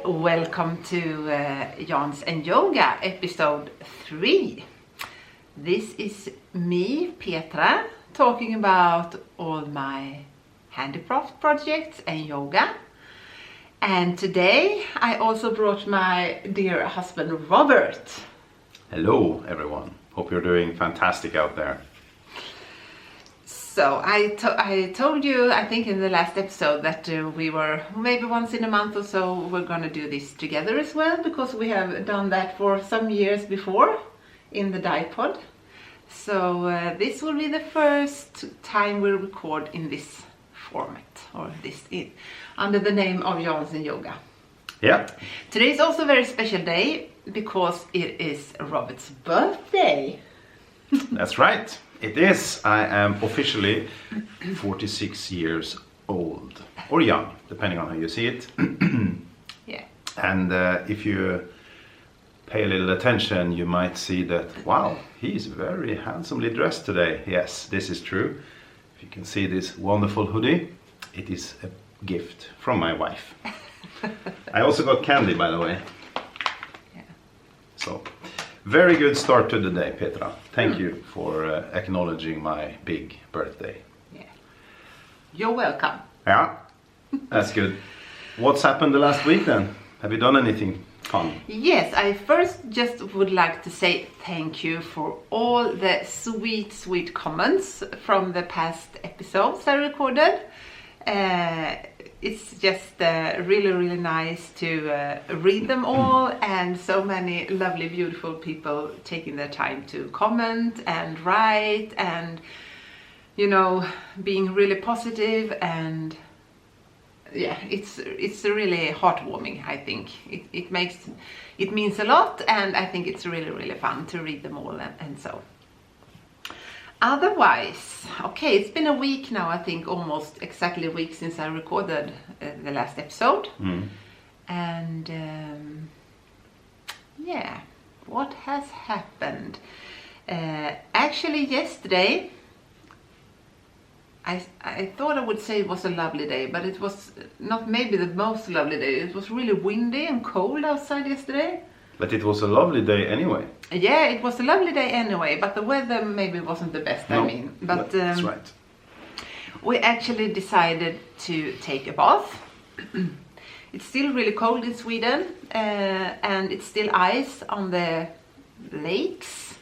Welcome to Yarns and Yoga episode 3. This is me, Petra, talking about all my handicraft projects and yoga. And today I also brought my dear husband Robert. Hello everyone, hope you're doing fantastic out there. So I told you, I think in the last episode, that we were maybe once in a month or so we're going to do this together as well, because we have done that for some years before in the dipod. So this will be the first time we record in this format, or this under the name of Yarns and Yoga. Yeah. Today is also a very special day because it is Robert's birthday. That's right. It is. I am officially 46 years old, or young, depending on how you see it. Yeah. And if you pay a little attention, you might see that, wow, he's very handsomely dressed today. Yes, this is true. If you can see this wonderful hoodie, it is a gift from my wife. I also got candy, by the way. Yeah. So, very good start to the day, Petra. Thank you for acknowledging my big birthday. Yeah. You're welcome. Yeah, that's good. What's happened the last week then? Have you done anything fun? Yes, I first just would like to say thank you for all the sweet comments from the past episodes I recorded. It's just really nice to read them all, and so many lovely, beautiful people taking their time to comment and write, and being really positive, and yeah, it's really heartwarming. I think it means a lot, and I think it's really fun to read them all, and so. Otherwise, okay, it's been a week now, I think almost exactly a week since I recorded the last episode. And yeah, what has happened? Actually yesterday, I thought I would say it was a lovely day, but it was not maybe the most lovely day. It was really windy and cold outside yesterday. But it was a lovely day anyway. Yeah, it was a lovely day anyway, but the weather maybe wasn't the best, No, I mean. But that's right. We actually decided to take a bath. It's still really cold in Sweden, and it's still ice on the lakes.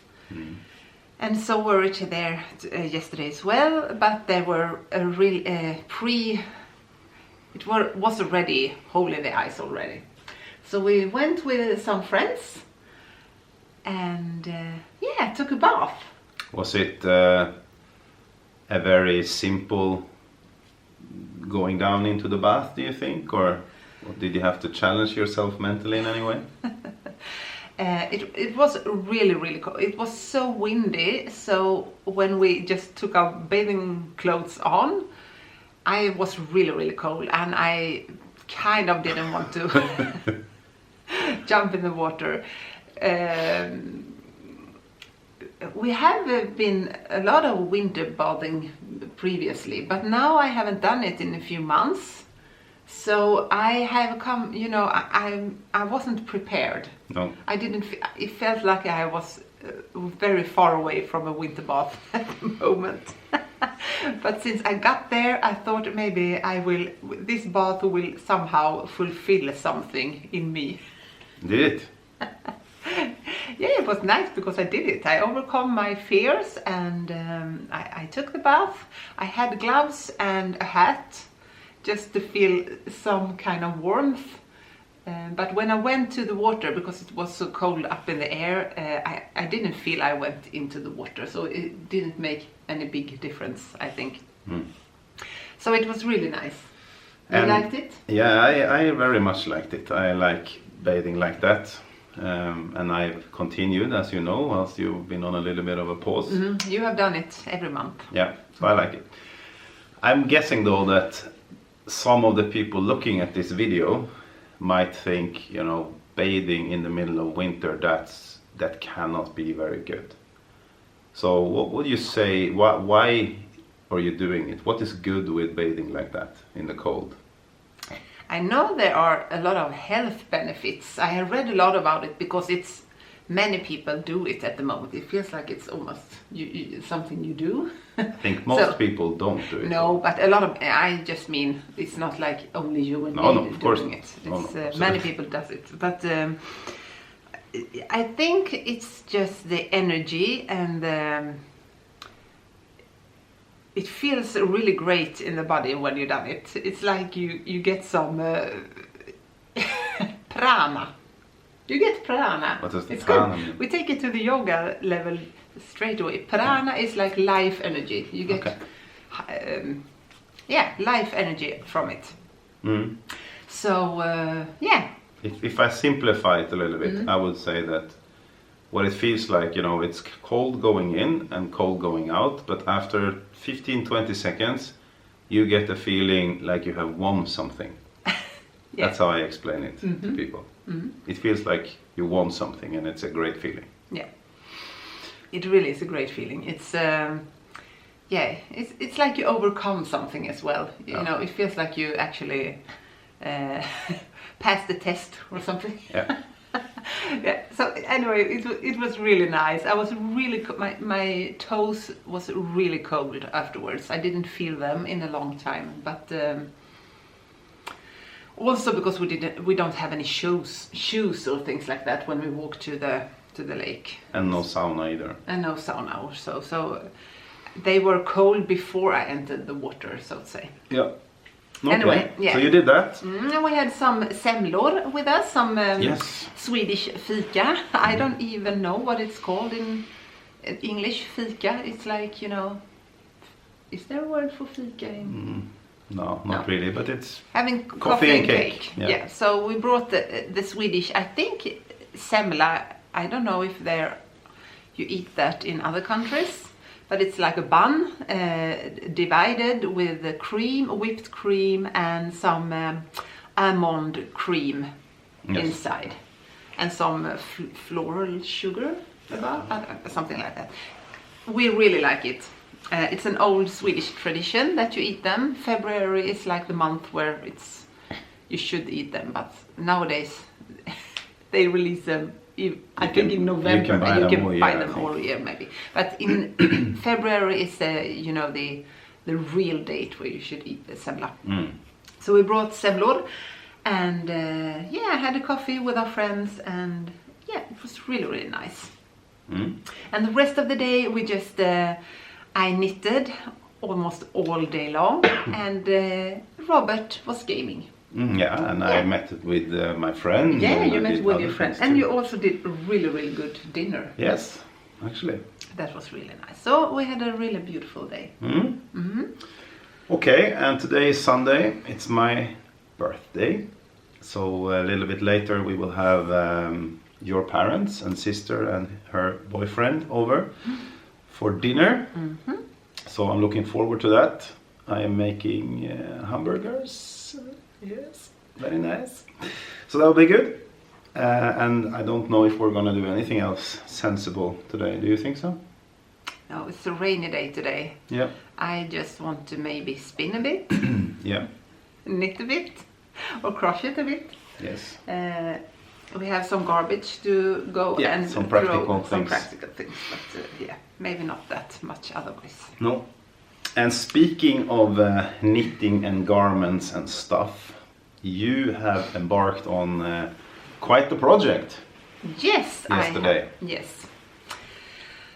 And so were it there yesterday as well, but there were a real was already hole in the ice already. So we went with some friends and yeah, took a bath. Was it a very simple going down into the bath, do you think? Or did you have to challenge yourself mentally in any way? It was really cold. It was so windy, so when we just took our bathing clothes on, I was really cold, and I kind of didn't want to jump in the water. We have been a lot of winter bathing previously, but now I haven't done it in a few months. So I have come, I wasn't prepared. No. I didn't. It felt like I was very far away from a winter bath at the moment. But since I got there, I thought maybe this bath will somehow fulfill something in me. Did it? Yeah, it was nice because I did it. I overcome my fears, and I took the bath. I had gloves and a hat just to feel some kind of warmth. But when I went to the water, because it was so cold up in the air, I didn't feel I went into the water, so it didn't make any big difference, I think. So it was really nice. You liked it? Yeah, I very much liked it. I like bathing like that. And I've continued, as you know, whilst you've been on a little bit of a pause. You have done it every month. Yeah, so I like it. I'm guessing though that some of the people looking at this video might think, bathing in the middle of winter, that cannot be very good. So what would you say, why are you doing it? What is good with bathing like that in the cold? I know there are a lot of health benefits. I have read a lot about it because many people do it at the moment. It feels like it's almost something you do. I think most people don't do it. No, but a lot of, I just mean, it's not like only you and me doing it. It's, many people does it. But I think it's just the energy and it feels really great in the body when you've done it. It's like you get some prana. You get prana. What does the it's prana good. mean? We take it to the yoga level straight away. Prana is like life energy. You get, life energy from it. Mm. So, yeah. If I simplify it a little bit, I would say that what it feels like, you know, it's cold going in and cold going out, but after 15-20 seconds, you get the feeling like you have won something. That's how I explain it to people. It feels like you won something and it's a great feeling. Yeah, it really is a great feeling. It's it's like you overcome something as well. You know, it feels like you actually passed the test or something. Yeah. Yeah. So anyway, it was really nice. I was really my toes was really cold afterwards. I didn't feel them in a long time, but. Also because we don't have any shoes or things like that when we walk to the lake. And no sauna either. And no sauna also. So they were cold before I entered the water, so to say. Yeah. Okay. Anyway, yeah. So you did that. We had some semlor with us, some yes. Swedish fika. I don't even know what it's called in English. Fika. It's like, you know, is there a word for fika in? No, not really, but it's having coffee and cake. Yeah. So we brought the Swedish, I think, semla. I don't know if you eat that in other countries, but it's like a bun divided with the cream, whipped cream, and some almond cream inside, and some floral sugar, something like that. We really like it. It's an old Swedish tradition that you eat them. February is like the month where you should eat them, but nowadays they release them. I think in November, you can buy them all year maybe. But in February is the real date where you should eat the semla. So we brought semlor, and had a coffee with our friends, and it was really, really nice. And the rest of the day we just. I knitted almost all day long, and Robert was gaming. And I met with my friend. Yeah, you met with your friend. And you also did a really, really good dinner. Yes, actually. That was really nice. So we had a really beautiful day. Okay, and today is Sunday. It's my birthday. So a little bit later we will have your parents and sister and her boyfriend over. For dinner, so I'm looking forward to that. I am making hamburgers, yes, very nice. So that'll be good. And I don't know if we're gonna do anything else sensible today. Do you think so? No, it's a rainy day today. Yeah. I just want to maybe spin a bit. Yeah. Knit a bit, or crochet a bit. Yes. We have some garbage to go and some practical throw some practical things, but maybe not that much otherwise. No. And speaking of knitting and garments and stuff, you have embarked on quite the project. Yes, yesterday. Yes.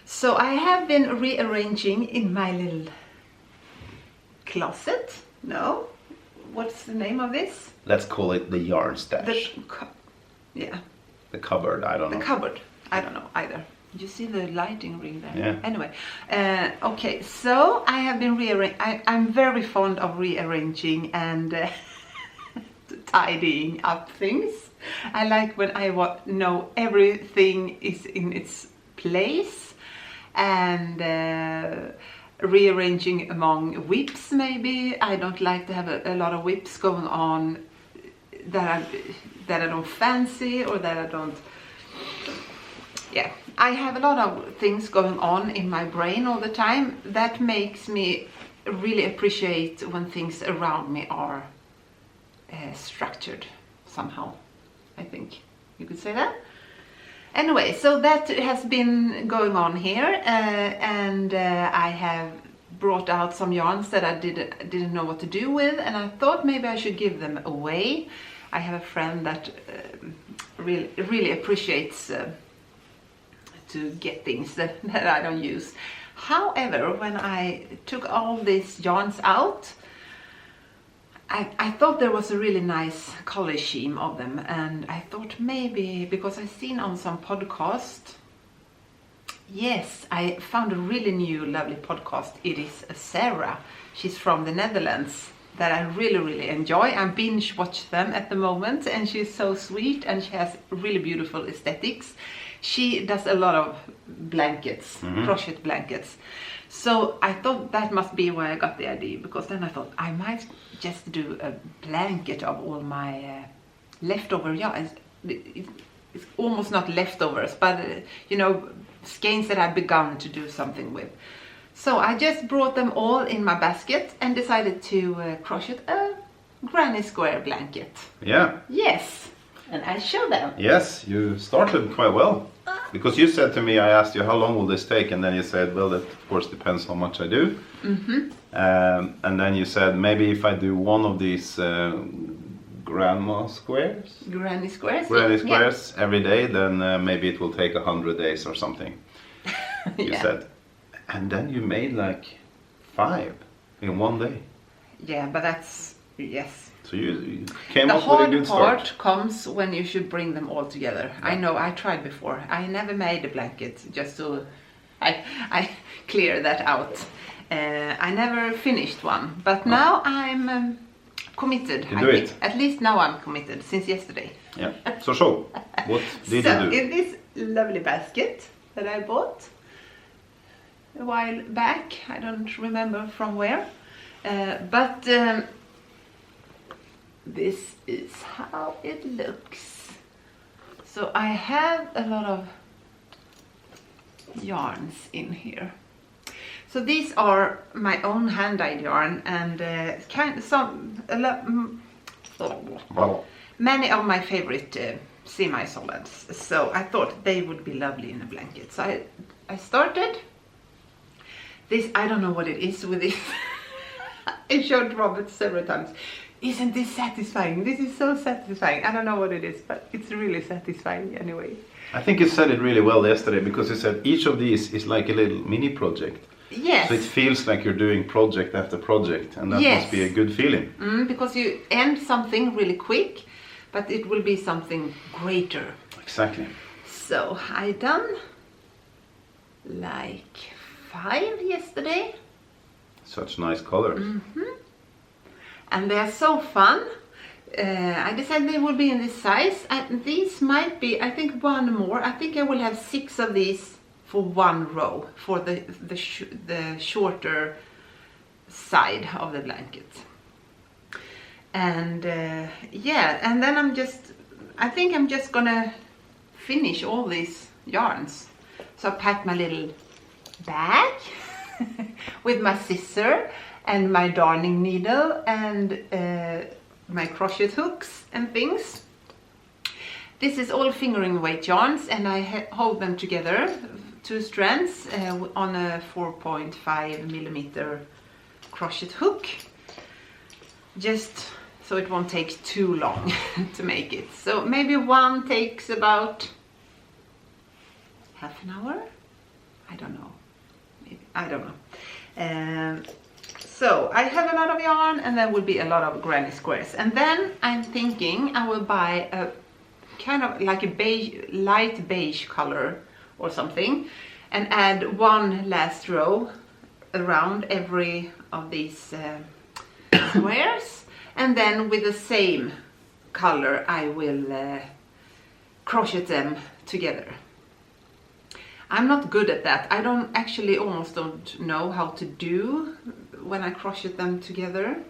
So I have been rearranging in my little closet. No, what's the name of this? Let's call it the yarn stash. The cupboard, I don't know. The cupboard, I don't know either. You see the lighting ring there? Yeah. Anyway, okay, so I have been I'm very fond of rearranging and tidying up things. I like when I know everything is in its place, and rearranging among whips maybe. I don't like to have a lot of whips going on that I don't fancy, or that I don't. I have a lot of things going on in my brain all the time. That makes me really appreciate when things around me are structured somehow. I think you could say that. Anyway, so that has been going on here, and I have brought out some yarns that I didn't know what to do with, and I thought maybe I should give them away. I have a friend that really appreciates to get things that I don't use. However, when I took all these yarns out, I thought there was a really nice color scheme of them, and I thought maybe, because I've seen on some podcast, yes, I found a really new lovely podcast. It is Sarah. She's from the Netherlands, that I really enjoy. I binge watch them at the moment, and she's so sweet, and she has really beautiful aesthetics. She does a lot of blankets, crochet blankets. So I thought that must be where I got the idea, because then I thought I might just do a blanket of all my leftover yarns. It's almost not leftovers, but you know, skeins that I've begun to do something with. So I just brought them all in my basket and decided to crochet a granny square blanket. Yeah. Yes, and I show them. Yes, you started quite well. Because you said to me, I asked you, how long will this take? And then you said, well, that of course depends how much I do. And then you said, maybe if I do one of these granny squares every day, then maybe it will take 100 days or something. You said. And then you made like 5 in one day. Yeah, but that's, yes. So you came up with a good start. The hard part comes when you should bring them all together. Yeah. I know, I tried before. I never made a blanket, just to I clear that out. I never finished one, but now I'm committed. You do it. At least now I'm committed, since yesterday. Yeah, so show. What did you do? In this lovely basket that I bought a while back, I don't remember from where, but this is how it looks. So I have a lot of yarns in here. So these are my own hand-dyed yarn, and many of my favorite semi-solids. So I thought they would be lovely in a blanket. So I started this. I don't know what it is with this. I showed Robert several times. Isn't this satisfying? This is so satisfying. I don't know what it is, but it's really satisfying anyway. I think you said it really well yesterday, because you said each of these is like a little mini project. Yes. So it feels like you're doing project after project, and that must be a good feeling. Because you end something really quick, but it will be something greater. Exactly. So I done like 5 yesterday. Such nice colors. And they are so fun. I decided they will be in this size. And these might be, I think, one more. I think I will have 6 of these for one row, for the shorter side of the blanket. And yeah, and then I think I'm just gonna finish all these yarns. So I packed my little bag with my scissor and my darning needle and my crochet hooks and things. This is all fingering weight yarns, and I hold them together, 2 strands on a 4.5 millimeter crochet hook, just so it won't take too long to make it. So maybe one takes about half an hour. I don't know. Maybe, I don't know. So I have a lot of yarn, and there will be a lot of granny squares. And then I'm thinking I will buy a kind of like a beige, light beige color or something, and add one last row around every of these squares. And then with the same color I will crochet them together. I'm not good at that. I almost don't know how to do when I crochet them together.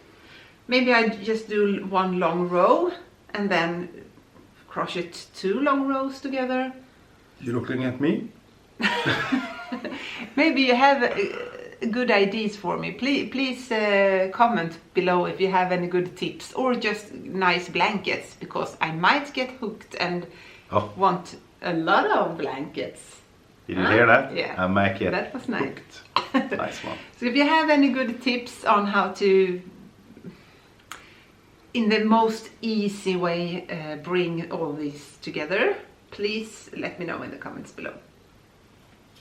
Maybe I just do one long row and then crochet 2 long rows together. You looking at me? Maybe you have good ideas for me. Please comment below if you have any good tips or just nice blankets, because I might get hooked and want a lot of blankets. Did you hear that? Yeah. I might get that was nice. hooked. Nice one. So if you have any good tips on how to, in the most easy way, bring all these together, please let me know in the comments below.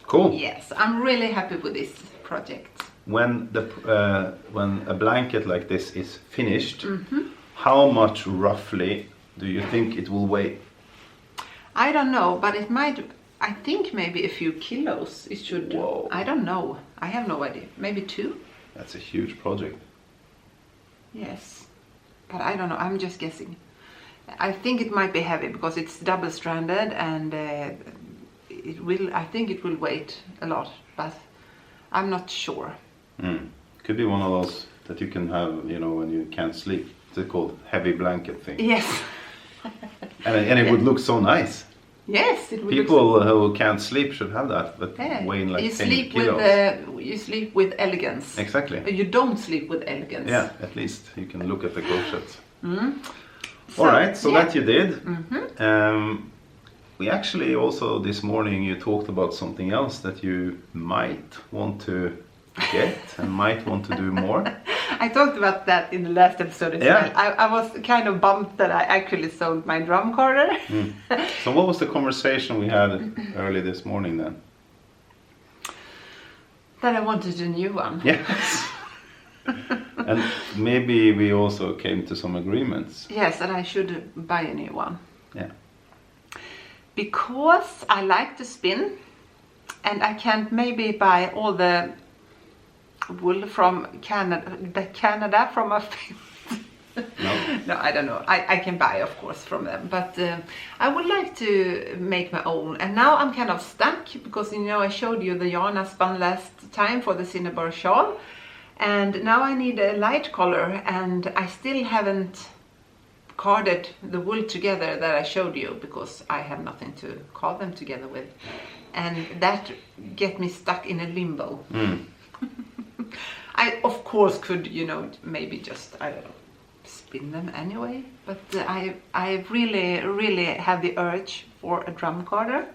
Cool. Yes, I'm really happy with this project. When a blanket like this is finished, how much roughly do you think it will weigh? I don't know, but it might. I think maybe a few kilos. It should. Whoa. I don't know. I have no idea. Maybe 2. That's a huge project. Yes, but I don't know. I'm just guessing. I think it might be heavy because it's double-stranded, and it will. I think it will weigh a lot, but I'm not sure. Could be one of those that you can have, when you can't sleep. It's called heavy blanket thing. Yes. and it would look so nice. Yes, it would. People who can't sleep should have that, but weighing like 10 kilos. You sleep with elegance. Exactly. You don't sleep with elegance. Yeah, at least you can look at the crochets. All right, so that you did. We actually also this morning you talked about something else that you might want to get and might want to do more. I talked about that in the last episode as well. I was kind of bummed that I actually sold my drum carder. So what was the conversation we had early this morning then? That I wanted a new one. Yes. And maybe we also came to some agreements. Yes, that I should buy a new one. Yeah. Because I like to spin, and I can't maybe buy all the wool from Canada from a no, I don't know. I can buy, of course, from them, but I would like to make my own. And now I'm kind of stuck because I showed you the yarn I spun last time for the cinnabar shawl, and now I need a light color, and I still haven't carded the wool together that I showed you because I have nothing to card them together with, and that get me stuck in a limbo. I of course could maybe just, I don't know, spin them anyway, but I really have the urge for a drum carder.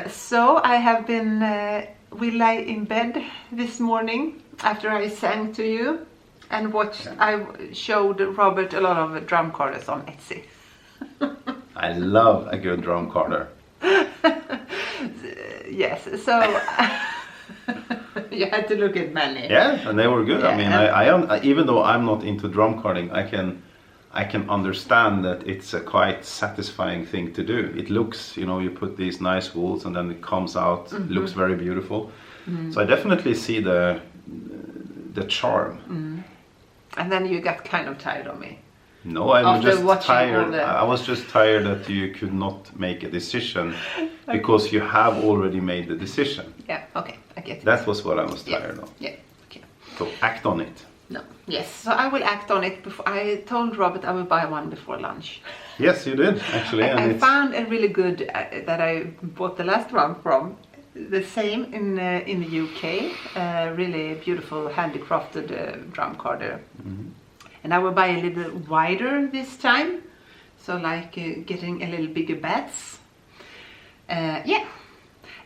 So I have been we lay in bed this morning after I sang to you and watched. I showed Robert a lot of drum carders on Etsy. I love a good drum carder. Yes, so you had to look at many. Yeah, and they were good. Yeah. I mean, even though I'm not into drum carding, I can understand that it's a quite satisfying thing to do. It looks, you put these nice wools and then it comes out, looks very beautiful. So I definitely see the charm. And then you got kind of tired of me. No, I was just tired. I was just tired that you could not make a decision because you have already made the decision. Yeah, okay, I get it. That was what I was tired of. Yeah, okay. So act on it. No, yes, so I will act on it. I told Robert I will buy one before lunch. Yes, you did, actually. I found a really good, that I bought the last one from, the same in the UK, really beautiful handicrafted drum carder. And I will buy a little wider this time, so like getting a little bigger bats. Yeah,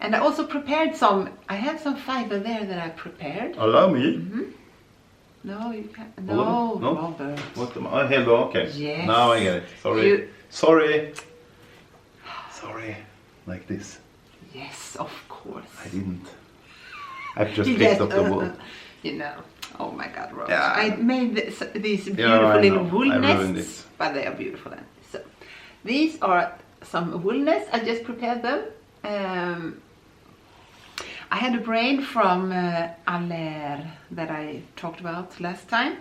and I also prepared some. I have some fiber there that I prepared. Allow me. No, you can't. No, Robert. What am I? Hello. Okay. Yes. Now I get it. Sorry. Sorry. Like this. Yes, of course. I didn't. I've just picked up the wool. Oh my God, Robert. Yeah, I made these beautiful little wool nests, but they are beautiful. So these are some wool nests. I just prepared them. I had a braid from Allairer that I talked about last time.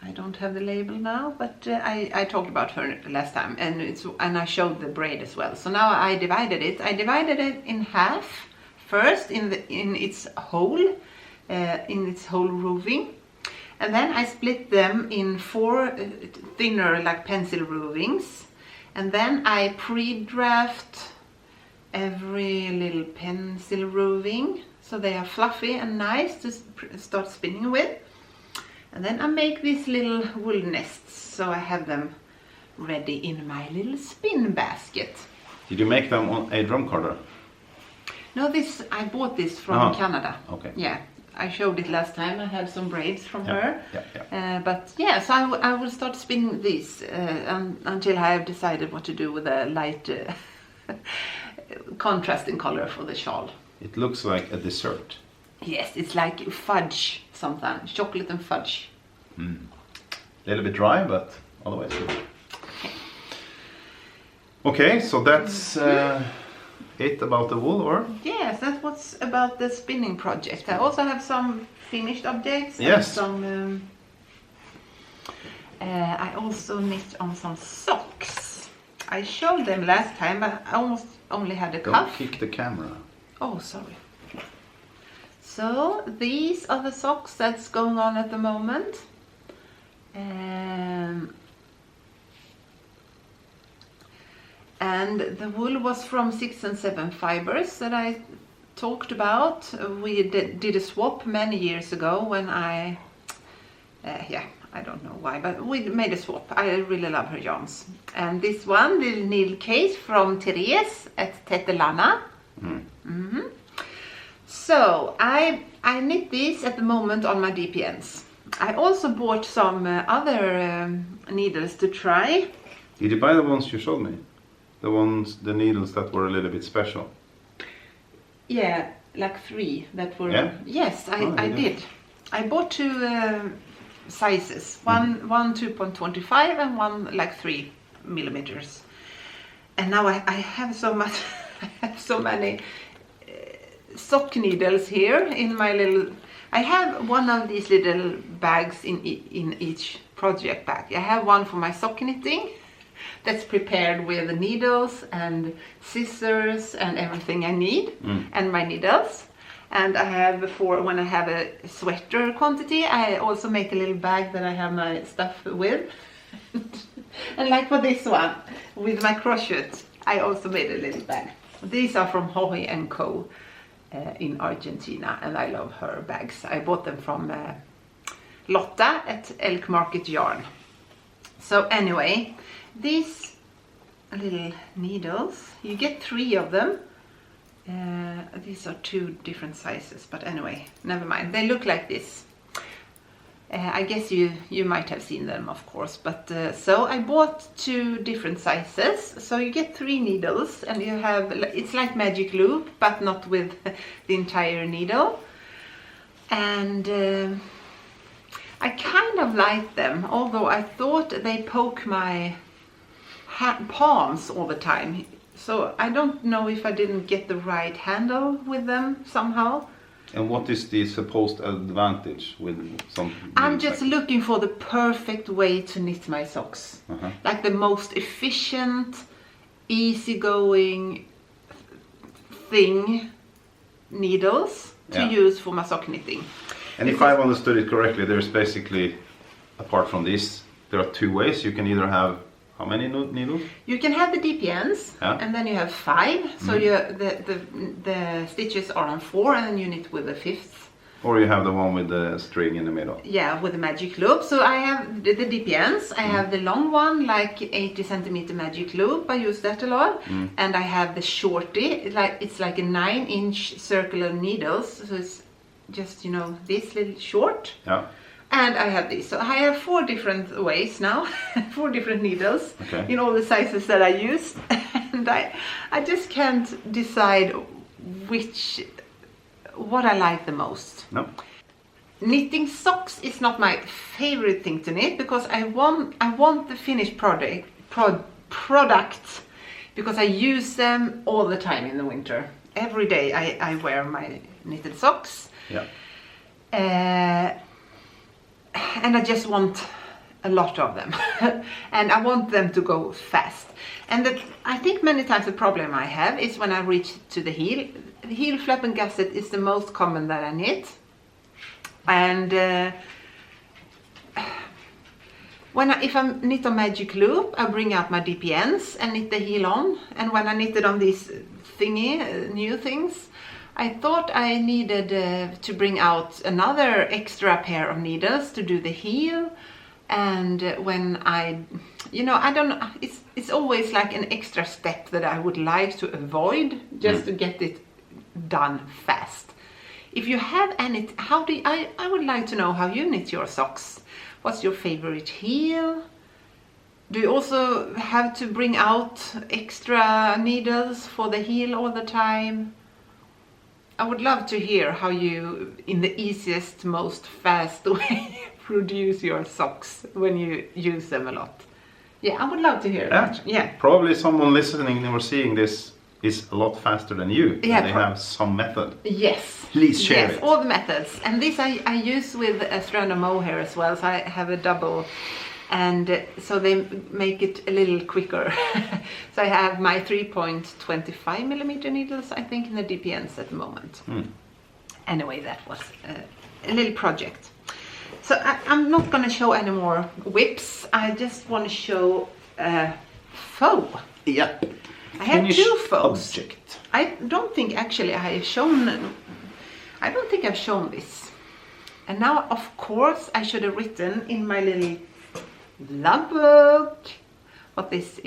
I don't have the label now, but I talked about her last time, and I showed the braid as well. So now I divided it. I divided it in half first in its hole. In its whole roving, and then I split them in 4 thinner like pencil rovings, and then I pre-draft every little pencil roving so they are fluffy and nice to start spinning with. And then I make these little wool nests, so I have them ready in my little spin basket. Did you make them on a drum collar? No, I bought this from Canada. Okay. Yeah, I showed it last time. I had some braids from her. Yeah. But yeah, so I will start spinning these until I have decided what to do with a light contrasting color for the shawl. It looks like a dessert. Yes, it's like fudge sometimes, chocolate and fudge. A little bit dry, but otherwise good. Okay, so that's it about the wool, or? Yes, that's what's about the spinning project. I also have some finished objects. Yes. And some. I also knit on some socks. I showed them last time, but I almost only had a cuff. Don't kick the camera. Oh, sorry. So these are the socks that's going on at the moment. And the wool was from 6 and 7 fibers that I talked about. We did a swap many years ago when I don't know why, but we made a swap. I really love her yarns. And this one, the needle case from Therese at Tetelana. So I knit these at the moment on my DPNs. I also bought some other needles to try. Did you buy the ones you showed me? The needles that were a little bit special? Yeah, like 3 that were... Yeah? Yes, I did. I bought 2 sizes. One 2.25 and one like 3 millimeters. And now I have so much... I have so many sock needles here in my little... I have one of these little bags in each project bag. I have one for my sock knitting that's prepared with the needles and scissors and everything I need, and my needles. And I have for when I have a sweater quantity, I also make a little bag that I have my stuff with. And like for this one, with my crochet, I also made a little bag. These are from Hoy & Co. In Argentina, and I love her bags. I bought them from Lotta at Elk Market Yarn. So anyway, these little needles, you get 3 of them. These are 2 different sizes, but anyway, never mind. They look like this. I guess you might have seen them, of course, but so I bought 2 different sizes. So you get 3 needles, and you have, it's like magic loop, but not with the entire needle. And I kind of like them, although I thought they poke my palms all the time. So I don't know if I didn't get the right handle with them somehow. And what is the supposed advantage with some? I'm just looking for the perfect way to knit my socks. Like the most efficient, easygoing needles to use for my sock knitting. And if I've understood it correctly, there's basically, apart from this, there are 2 ways. You can either have how many needles? You can have the DPNs, and then you have 5. So the stitches are on 4, and then you knit with the 5th. Or you have the one with the string in the middle. Yeah, with the magic loop. So I have the DPNs. I have the long one, like 80 centimeter magic loop. I use that a lot. And I have the shorty. It's like a 9-inch circular needles. So it's just, this little short. Yeah. And I have these. So I have 4 different ways now, 4 different needles in all the sizes that I use. And I just can't decide what I like the most. No. Knitting socks is not my favorite thing to knit, because I want the finished product because I use them all the time in the winter. Every day I wear my knitted socks. Yeah. And I just want a lot of them. And I want them to go fast. And I think many times the problem I have is when I reach to the heel. The heel flap and gusset is the most common that I knit. And if I knit on magic loop, I bring out my DPNs and knit the heel on. And when I knitted on these new things, I thought I needed to bring out another extra pair of needles to do the heel. And when I don't know, it's always like an extra step that I would like to avoid just to get it done fast. If you have any, I would like to know how you knit your socks. What's your favorite heel? Do you also have to bring out extra needles for the heel all the time? I would love to hear how you, in the easiest, most fast way, produce your socks when you use them a lot. Yeah, I would love to hear that. Yeah. Probably someone listening or seeing this is a lot faster than you. Yeah, they have some method. Yes. Please share it. All the methods. And this I use with a strand of mohair as well, so I have a double. And so they make it a little quicker. So I have my 3.25 millimeter needles, I think, in the DPNs at the moment. Anyway, that was a little project. So I'm not going to show any more whips. I just want to show faux. Yep. I have two faux. Object. I don't think actually I have shown. I don't think I've shown this. And now, of course, I should have written in my little log book what this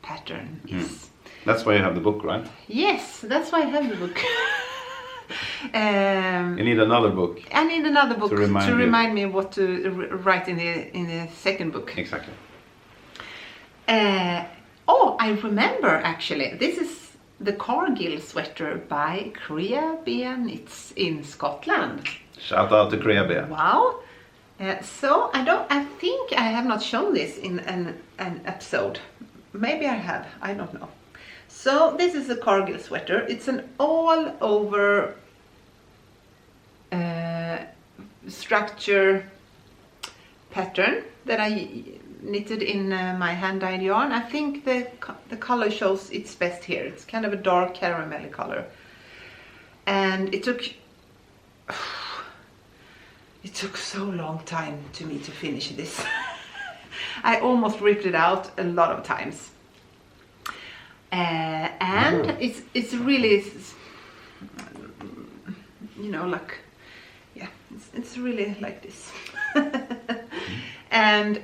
pattern is. That's why you have the book, right? Yes, that's why I have the book. You need another book. I need another book to remind you. me what to write in the second book. Exactly. Oh, I remember actually. This is the Cargill sweater by Crafty. It's in Scotland. Shout out to Crafty. Wow. So I think I have not shown this in an episode. Maybe I have, I don't know. So this is a Cargill sweater. It's an all over structure pattern that I knitted in my hand-dyed yarn. I think the color shows its best here. It's kind of a dark caramel color. And it took so long time to me to finish this. I almost ripped it out a lot of times. And it's really, like, yeah, it's really like this. And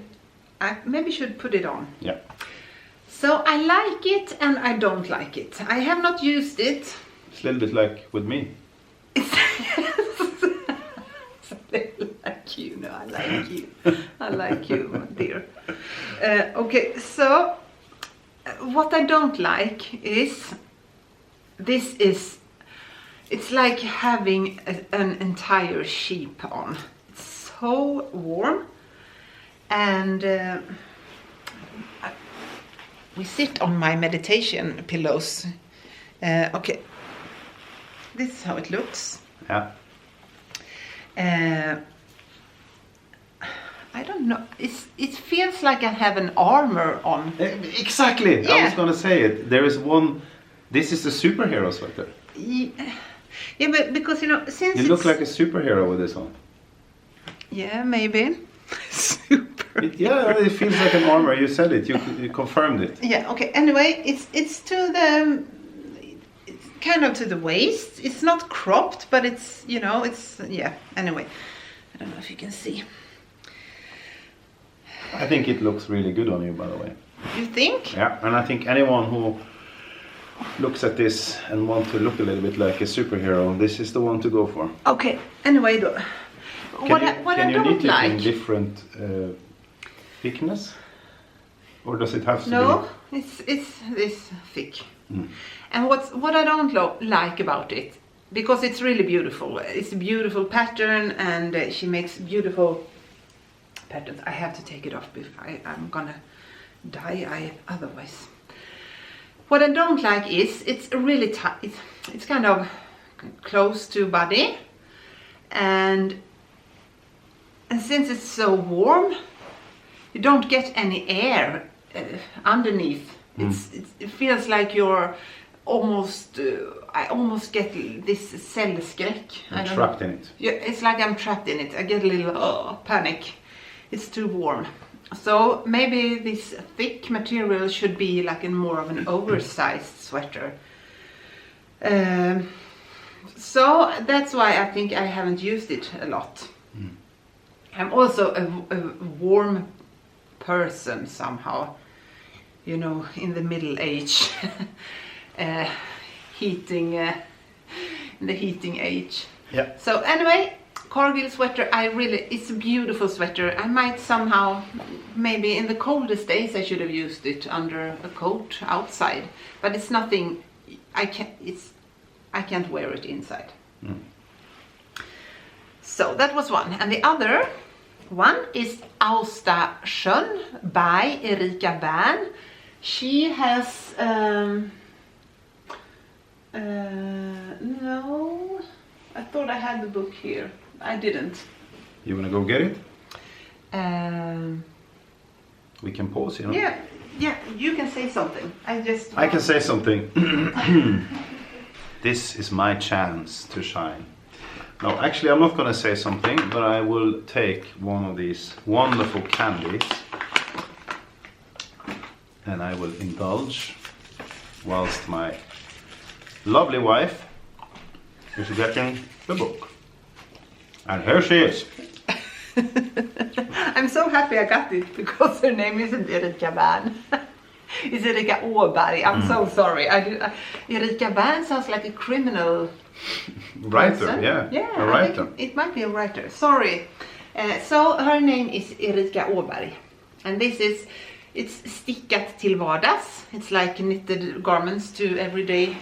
I maybe should put it on. Yeah. So I like it and I don't like it. I have not used it. It's a little bit like with me. It's a little like you. No, I like you. I like you, dear. Okay, so what I don't like is it's like having an entire sheep on. It's so warm, and we sit on my meditation pillows. Okay, this is how it looks. Yeah. I don't know. It feels like I have an armor on. Exactly. Yeah. I was gonna say it. There is one. This is the superhero sweater. Yeah, but because since you look like a superhero with this on. Yeah, maybe. It feels like an armor. You said it. You confirmed it. Yeah. Okay. Anyway, it's to the. It's kind of to the waist. It's not cropped, but it's yeah. Anyway, I don't know if you can see. I think it looks really good on you, by the way. You think? Yeah, and I think anyone who looks at this and wants to look a little bit like a superhero, this is the one to go for. Okay. Anyway, what I don't like. In different thickness, or does it have to? No, it's this thick. And what I don't like about it, because it's really beautiful. It's a beautiful pattern, and she makes beautiful patterns. I have to take it off before I'm gonna die otherwise. What I don't like is it's really tight. It's kind of close to body, and since it's so warm, you don't get any air underneath. It feels like you're almost. I almost get this cellskräck. I'm trapped in it. Yeah, it's like I'm trapped in it. I get a little panic. It's too warm. So maybe this thick material should be like more of an oversized sweater. So that's why I think I haven't used it a lot. I'm also a warm person somehow, you know, in the middle age, heating, in the heating age. Yeah. So anyway, Cargill sweater, it's a beautiful sweater. I might somehow, maybe in the coldest days I should have used it under a coat outside, but it's nothing, I can't wear it inside. So that was one. And the other one is Austasjön by Erika Bern. She has, no, I thought I had the book here. I didn't. You want to go get it? We can pause, you know? Yeah, you can say something. I can say something. This is my chance to shine. No, actually I'm not going to say something, but I will take one of these wonderful candies and I will indulge whilst my lovely wife is getting the book. And here she is. I'm so happy I got it because her name isn't Erika Bern. It's Erika Åberg. I'm so sorry. Erika Bern sounds like a criminal writer. person. Yeah, a writer. It might be a writer. Sorry. So her name is Erika Åberg, and it's stickat till vardags. It's like knitted garments to everyday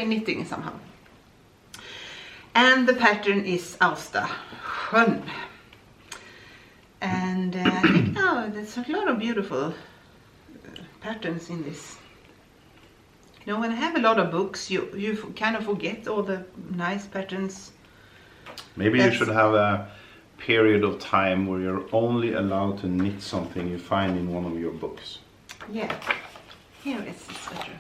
knitting somehow. And the pattern is Austasjön. And I think there's a lot of beautiful patterns in this. You know, when I have a lot of books, you kind of forget all the nice patterns. Maybe you should have a period of time where you're only allowed to knit something you find in one of your books. Yeah, here is the sweater.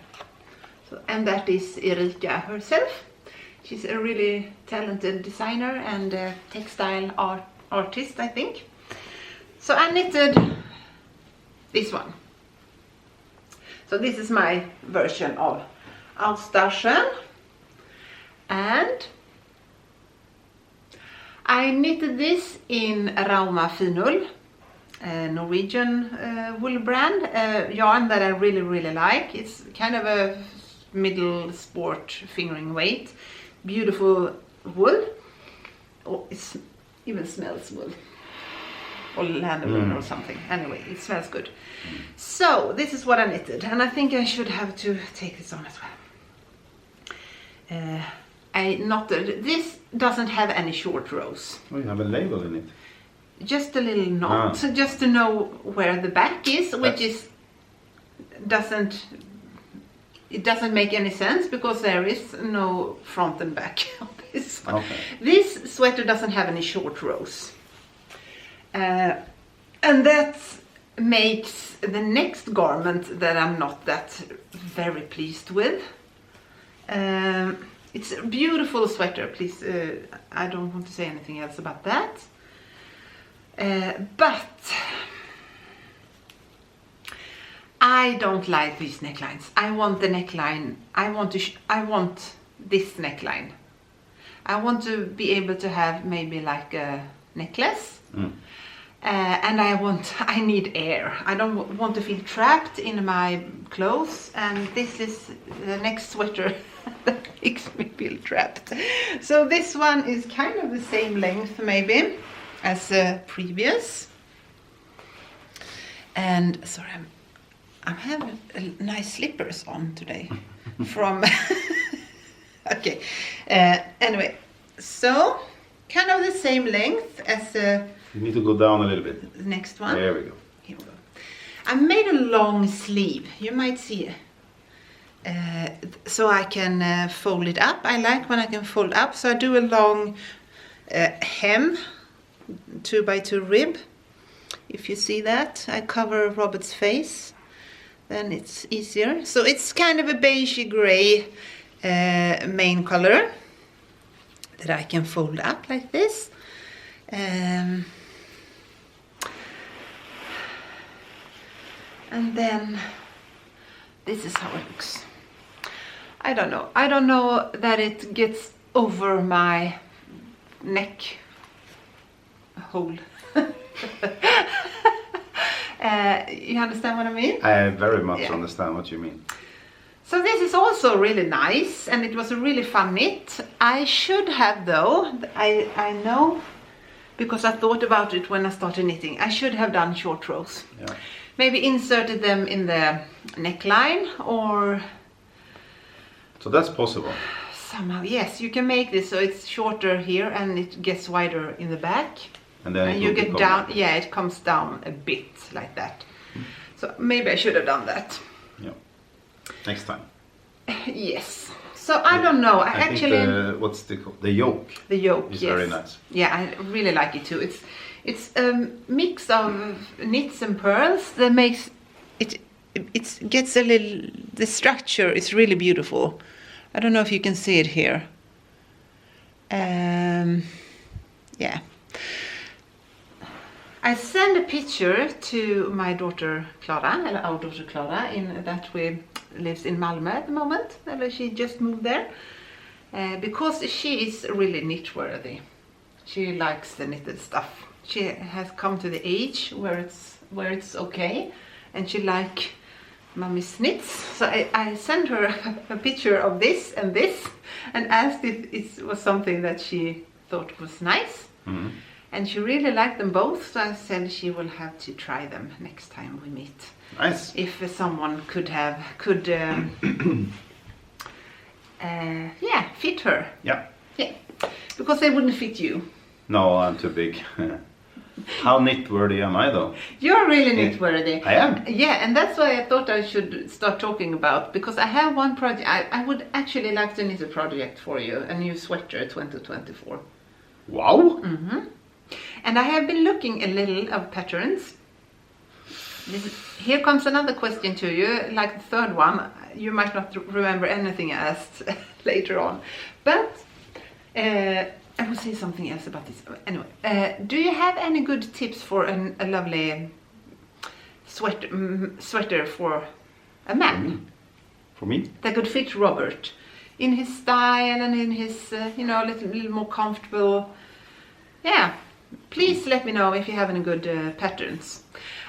So, and that is Erika herself. She's a really talented designer and textile artist, I think. So I knitted this one. So this is my version of Austasjön, and I knitted this in Rauma Finull, a Norwegian wool brand, yarn that I really like. It's kind of a middle sport fingering weight, beautiful wool. Oh, it even smells wool. Or lanolin or something. Anyway, it smells good. So this is what I knitted, and I think I should have to take this on as well. I knotted. This doesn't have any short rows. Oh, you have a label in it. Just a little knot, so just to know where the back is, which doesn't make any sense because there is no front and back on this one. Okay. This sweater doesn't have any short rows. And that makes the next garment that I'm not that very pleased with. It's a beautiful sweater, please, I don't want to say anything else about that. But I don't like these necklines. I want the neckline, I want this neckline. I want to be able to have maybe like a necklace. And I need air. I don't want to feel trapped in my clothes, and this is the next sweater that makes me feel trapped. So this one is kind of the same length maybe as the previous. And sorry, I'm having nice slippers on today from okay. Anyway, so kind of the same length as the You need to go down a little bit. the next one. There we go. Here we go. I made a long sleeve. You might see it. So I can fold it up. I like when I can fold up. So I do a long hem, 2x2 rib. If you see that, I cover Robert's face. Then it's easier. So it's kind of a beigey gray main color that I can fold up like this. And then this is how it looks. I don't know that it gets over my neck hole. You understand what I mean? I very much understand what you mean. So this is also really nice, and it was a really fun knit. I should have, though, I know, because I thought about it when I started knitting, I should have done short rows. Yeah. Maybe inserted them in the neckline, or... So that's possible. Somehow, yes, you can make this so it's shorter here and it gets wider in the back. And then you get down, yeah, it comes down a bit like that. So maybe I should have done that. Yeah. Next time. Yes. So I don't know. I actually think what's the yoke? The yoke is yes. very nice. Yeah, I really like it too. It's a mix of knits and pearls that makes it. It gets a little. The structure is really beautiful. I don't know if you can see it here. Yeah. I sent a picture to my daughter Clara, or our daughter Clara, that we lives in Malmö at the moment. She just moved there because she is really knit-worthy. She likes the knitted stuff. She has come to the age where it's okay, and she like Mommy's knits. So I sent her a picture of this and asked if it was something that she thought was nice. Mm-hmm. And she really liked them both, so I said she will have to try them next time we meet. Nice. If someone could fit her. Yeah. Yeah, because they wouldn't fit you. No, I'm too big. How knit-worthy am I though? You're really knit-worthy. I am. Yeah, and that's why I thought I should start talking about, because I have one project. I would actually like to knit a project for you, a new sweater 2024. Wow. Mm-hmm. And I have been looking a little of patterns. Here comes another question to you, like the third one. You might not remember anything I asked later on. But I will say something else about this. Anyway, do you have any good tips for a lovely sweater for a man? For me? That could fit Robert in his style and in his, a little more comfortable. Yeah. Please let me know if you have any good patterns.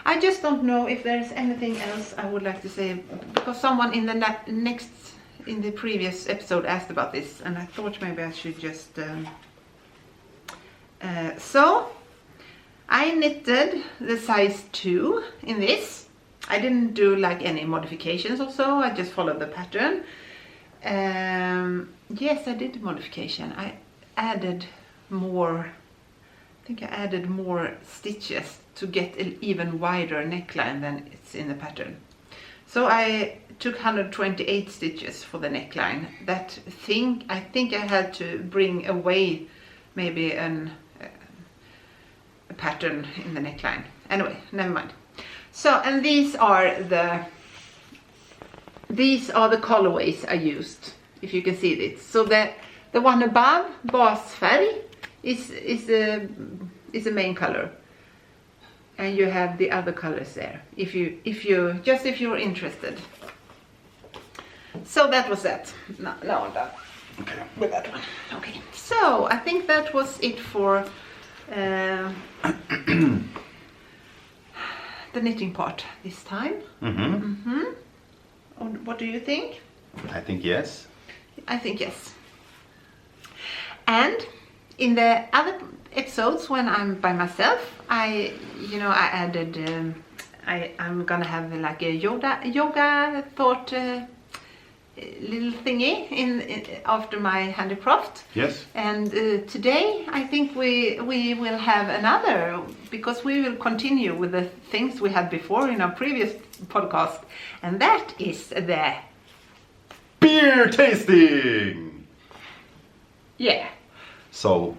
I just don't know if there's anything else I would like to say, because someone in the previous episode asked about this, and I thought maybe I should just. So I knitted the size 2 in this. I didn't do like any modifications or so. I just followed the pattern. Yes, I did a modification. I added more. I think I added more stitches to get an even wider neckline than it's in the pattern. So I took 128 stitches for the neckline. I think I had to bring away maybe a pattern in the neckline. Anyway, never mind. So, and these are the colorways I used, if you can see this. So the one above, basfärg, is the main color, and you have the other colors there if you're interested. So that was that. Now I'm done. Okay. With that one. Okay, so I think that was it for the knitting part this time. What do you think? I think yes. I think yes. And in the other episodes, when I'm by myself, I added. I'm gonna have like a yoga thought little thingy in after my handicraft. Yes. And today I think we will have another, because we will continue with the things we had before in our previous podcast, and that is the beer tasting. Yeah. So,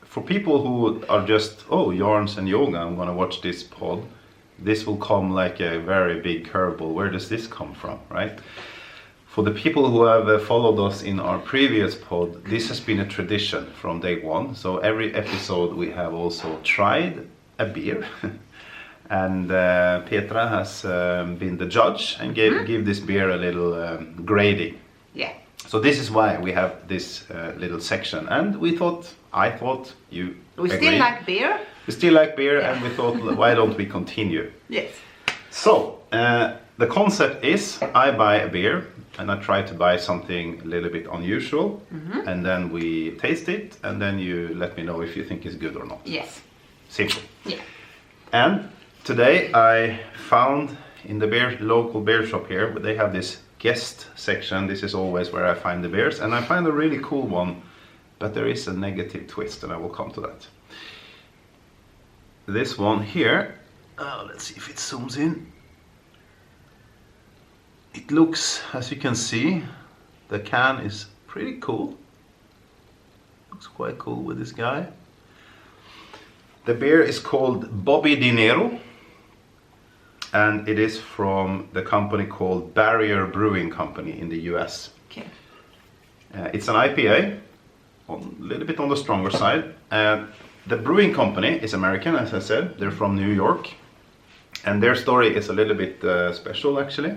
for people who are just, yarns and yoga, I'm gonna watch this pod, this will come like a very big curveball. Where does this come from, right? For the people who have followed us in our previous pod, this has been a tradition from day one. So every episode we have also tried a beer. And Petra has been the judge and give this beer a little grading. Yeah. So this is why we have this little section, and I thought you We agreed. still like beer. We still like beer, and we thought, why don't we continue? Yes. So the concept is, I buy a beer, and I try to buy something a little bit unusual, and then we taste it, and then you let me know if you think it's good or not. Yes. Simple. Yeah. And today I found in the local beer shop here, they have this guest section. This is always where I find the beers, and I find a really cool one, but there is a negative twist, and I will come to that. This one here, let's see if it zooms in. It looks, as you can see, the can is pretty cool. Looks quite cool with this guy. The beer is called Bobby Dinero, and it is from the company called Barrier Brewing Company in the US. Okay. It's an IPA, a little bit on the stronger side. The brewing company is American, as I said. They're from New York, and their story is a little bit special, actually.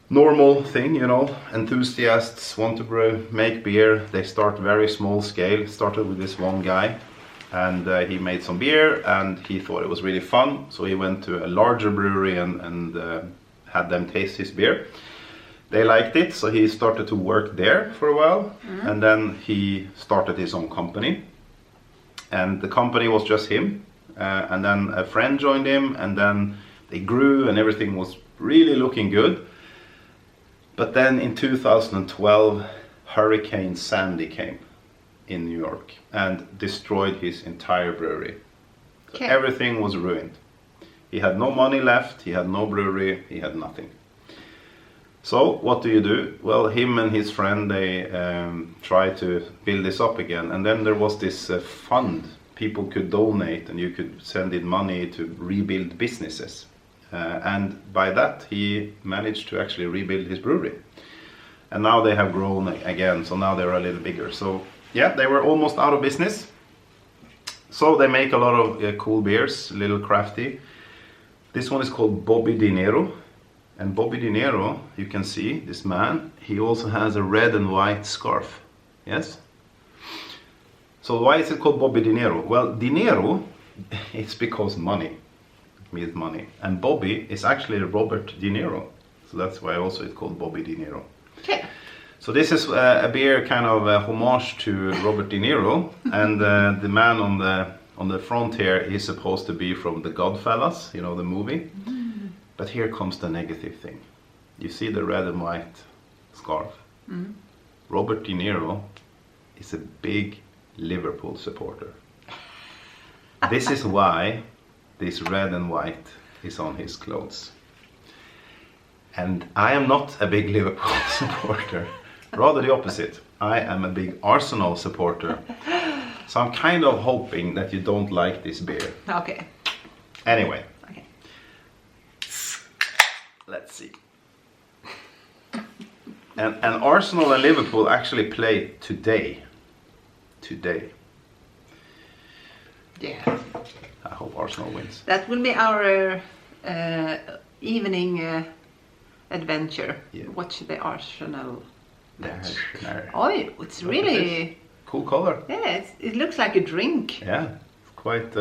Normal thing, you know, enthusiasts want to make beer. They start very small scale. Started with this one guy, and he made some beer, and he thought it was really fun, so he went to a larger brewery and had them taste his beer. They liked it, so he started to work there for a while, and then he started his own company, and the company was just him, and then a friend joined him, and then they grew, and everything was really looking good. But then in 2012, Hurricane Sandy came in New York and destroyed his entire brewery. So everything was ruined. He had no money left, he had no brewery, he had nothing. So what do? Well, him and his friend, they tried to build this up again, and then there was this fund. People could donate, and you could send in money to rebuild businesses. And by that he managed to actually rebuild his brewery. And now they have grown again, so now they're a little bigger. So yeah, they were almost out of business. So they make a lot of cool beers, a little crafty. This one is called Bobby Dinero. And Bobby Dinero, you can see, this man, he also has a red and white scarf. Yes? So why is it called Bobby Dinero? Well, Dinero, it's because money. Means money. And Bobby is actually Robert Dinero. So that's why also it's called Bobby Dinero. Okay. So this is a beer kind of a homage to Robert De Niro, and the man on the front here is supposed to be from The Godfellas, you know, the movie. But here comes the negative thing. You see the red and white scarf. Robert De Niro is a big Liverpool supporter. This is why this red and white is on his clothes. And I am not a big Liverpool supporter. Rather the opposite. I am a big Arsenal supporter. So I'm kind of hoping that you don't like this beer. Okay. Anyway. Okay. Let's see. And Arsenal and Liverpool actually play today. Today. Yeah. I hope Arsenal wins. That will be our evening adventure. Yeah. Watch the Arsenal match. There. Oh, it's really cool color. Yeah. It looks like a drink. Yeah, it's quite.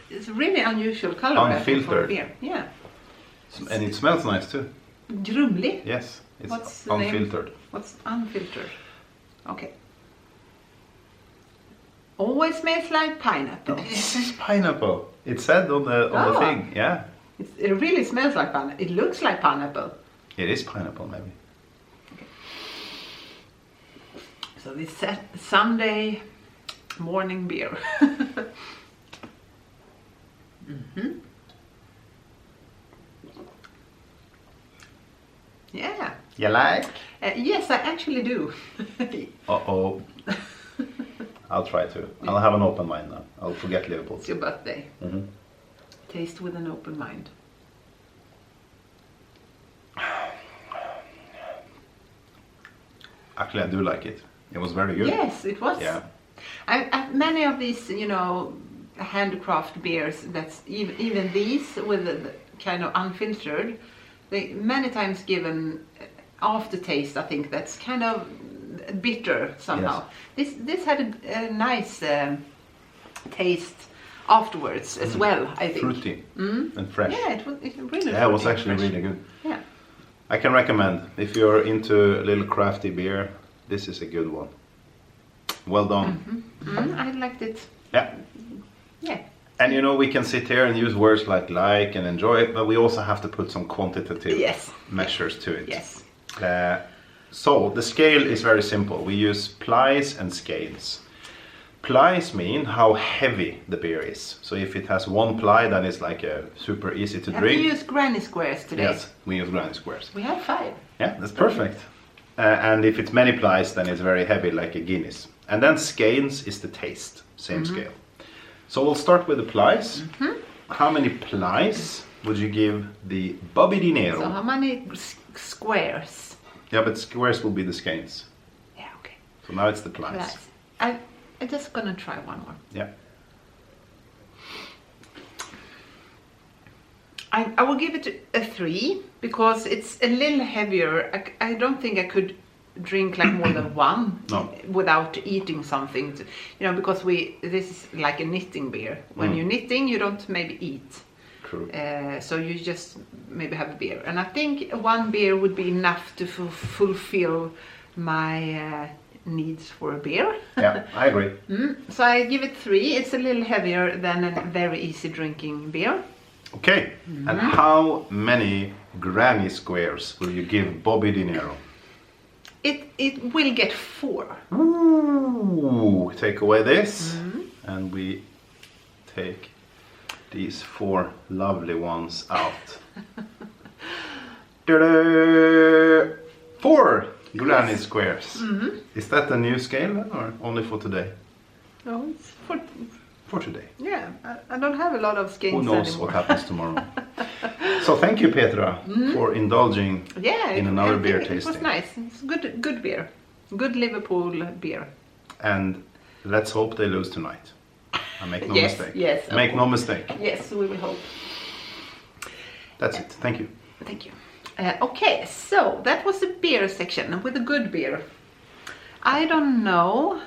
It's a really unusual color. I think, for Unfiltered. beer. Yeah. And it smells nice too. Drumly. Yes, it's What's the unfiltered. name? What's unfiltered? Okay. Always smells like pineapple. This is pineapple. It said on the thing. Yeah. It really smells like pineapple. It looks like pineapple. It is pineapple, maybe. Okay. So this Sunday morning beer. Yeah. You like? Yes, I actually do. Uh-oh. I'll try to. I'll have an open mind now. I'll forget Liverpool. It's your birthday. Mm-hmm. Taste with an open mind. Actually, I do like it. It was very good. Yes, it was. Yeah. Many of these, you know, handicraft beers, that's even these with the kind of unfiltered, they many times given aftertaste, I think, that's kind of bitter somehow. This had a nice taste afterwards as well, I think. Fruity and fresh. Yeah, it really. Yeah, it was actually really good. Yeah. I can recommend, if you're into a little crafty beer, this is a good one. Well done. I liked it. Yeah. Yeah. And you know, we can sit here and use words like and enjoy it, but we also have to put some quantitative measures to it. Yes. So the scale is very simple. We use plies and scales. Plies mean how heavy the beer is. So if it has 1 ply, then it's like super easy to drink. We use granny squares today. Yes, we use granny squares. We have 5. Yeah, that's perfect. And if it's many plies, then it's very heavy, like a Guinness. And then scales is the taste, same scale. So we'll start with the plies. How many plies would you give the Bobby Dinero? So how many squares? Yeah, but squares will be the scales. Yeah, okay. So now it's the plies. I'm just gonna try one more. Yeah. I will give it a 3 because it's a little heavier. I don't think I could drink like more than 1 without eating something, because this is like a knitting beer. When you're knitting, you don't maybe eat. True. So you just maybe have a beer, and I think 1 beer would be enough to fulfill my needs for a beer. Yeah, I agree. So I give it 3. It's a little heavier than a very easy drinking beer. Okay, and how many granny squares will you give Bobby Dinero? It will get 4. Ooh, take away this, and we take these 4 lovely ones out. 4 granny squares. Is that a new scale then, or only for today? No, it's for today. Yeah, I don't have a lot of scales anymore. Who knows what happens tomorrow? So thank you, Petra, for indulging in another beer tasting. It was nice. It's good beer. Good Liverpool beer. And let's hope they lose tonight. I make no mistake. Yes. Make no mistake. Yes, we will hope. That's it. Thank you. Thank you. Okay, so that was the beer section with a good beer. I don't know.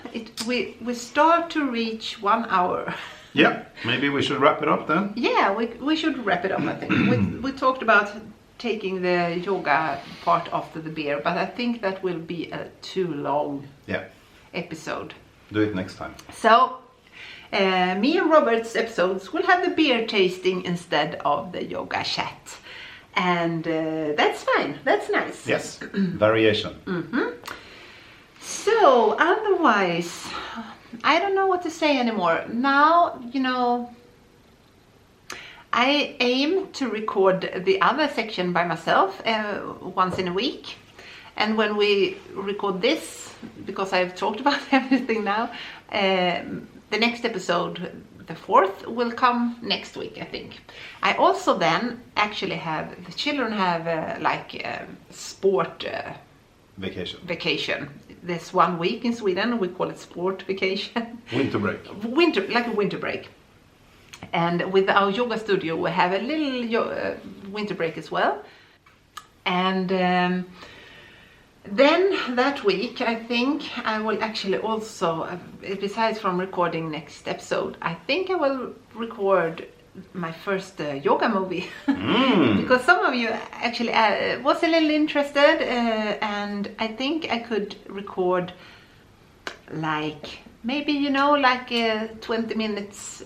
We start to reach 1 hour. Yeah, maybe we should wrap it up then. Yeah, we should wrap it up. I think we talked about taking the yoga part after the beer, but I think that will be a too long episode. Do it next time. So me and Robert's episodes will have the beer tasting instead of the yoga chat, and that's fine. That's nice. Yes, variation. So otherwise, I don't know what to say anymore. Now, I aim to record the other section by myself once in a week. And when we record this, because I've talked about everything now, the next episode, the 4th, will come next week, I think. I also then actually have, the children have sport vacation. There's 1 week in Sweden, we call it sport vacation. Winter break. Like a winter break. And with our yoga studio, we have a little winter break as well. And then that week, I think I will actually also, besides from recording next episode, I think I will record my first yoga movie. Because some of you actually was a little interested, and I think I could record like maybe like 20 minutes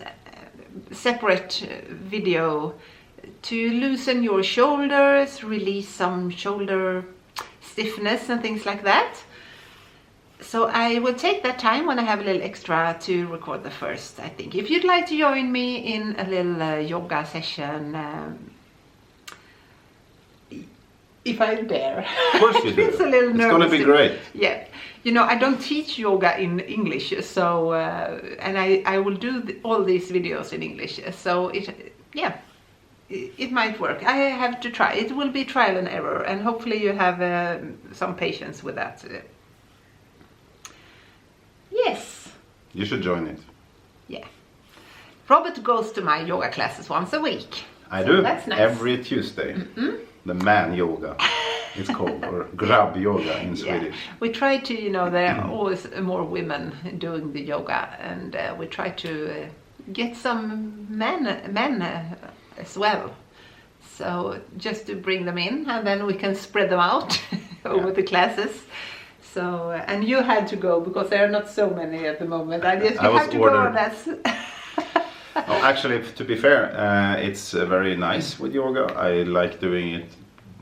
separate video to loosen your shoulders, release some shoulder stiffness and things like that. So I will take that time when I have a little extra to record the first, I think. If you'd like to join me in a little yoga session, if I dare. Of course you do. It's a little nervous. It's going to be great. Yeah. I don't teach yoga in English, so, and I will do all these videos in English. So it might work. I have to try. It will be trial and error, and hopefully you have some patience with that. Yes. You should join it. Yeah. Robert goes to my yoga classes once a week. I do. That's nice. Every Tuesday. The man yoga. it's called, or grab yoga in Swedish. We try to, there are always more women doing the yoga, and we try to get some men as well. So just to bring them in, and then we can spread them out over the classes. So, and you had to go because there are not so many at the moment. I guess you have to go on that. Oh, actually, to be fair, it's very nice with yoga. I like doing it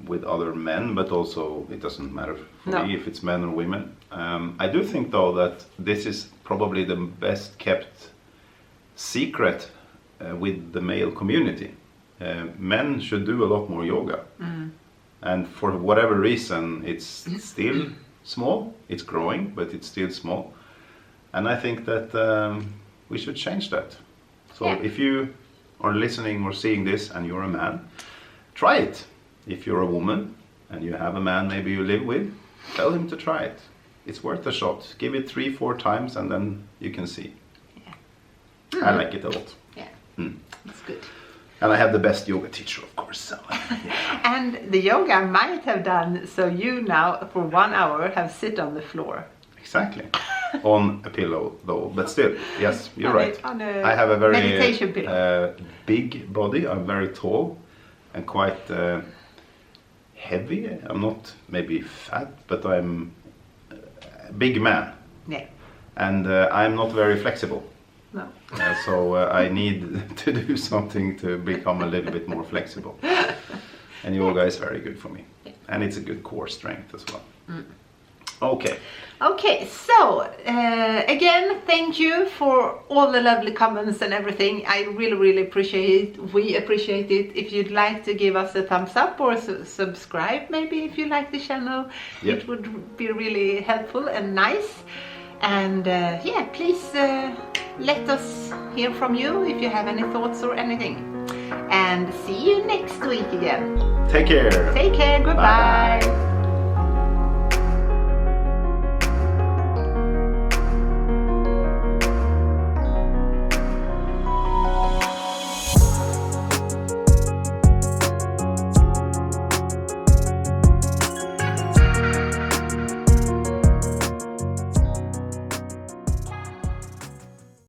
with other men, but also it doesn't matter for me if it's men or women. I do think though that this is probably the best kept secret with the male community. Men should do a lot more yoga. And for whatever reason, it's still small. It's growing, but it's still small. And I think that we should change that. So if you are listening or seeing this and you're a man, try it. If you're a woman and you have a man maybe you live with, tell him to try it. It's worth a shot. Give it 3-4 times and then you can see. I like it a lot. It's good. And I have the best yoga teacher, of course. So, And the yoga I might have done, so you now for 1 hour have sit on the floor. Exactly. On a pillow though, but still, yes, you're right. I have a very meditation pillow. Big body. I'm very tall and quite heavy. I'm not maybe fat, but I'm a big man. Yeah. And I'm not very flexible. No. So I need to do something to become a little bit more flexible. And yoga is very good for me. And it's a good core strength as well. Okay, so again, thank you for all the lovely comments and everything. I really appreciate it. We appreciate it. If you'd like to give us a thumbs up or subscribe, maybe if you like the channel, it would be really helpful and nice. And please let us hear from you if you have any thoughts or anything. And see you next week again. Take care. Take care. Goodbye. Bye.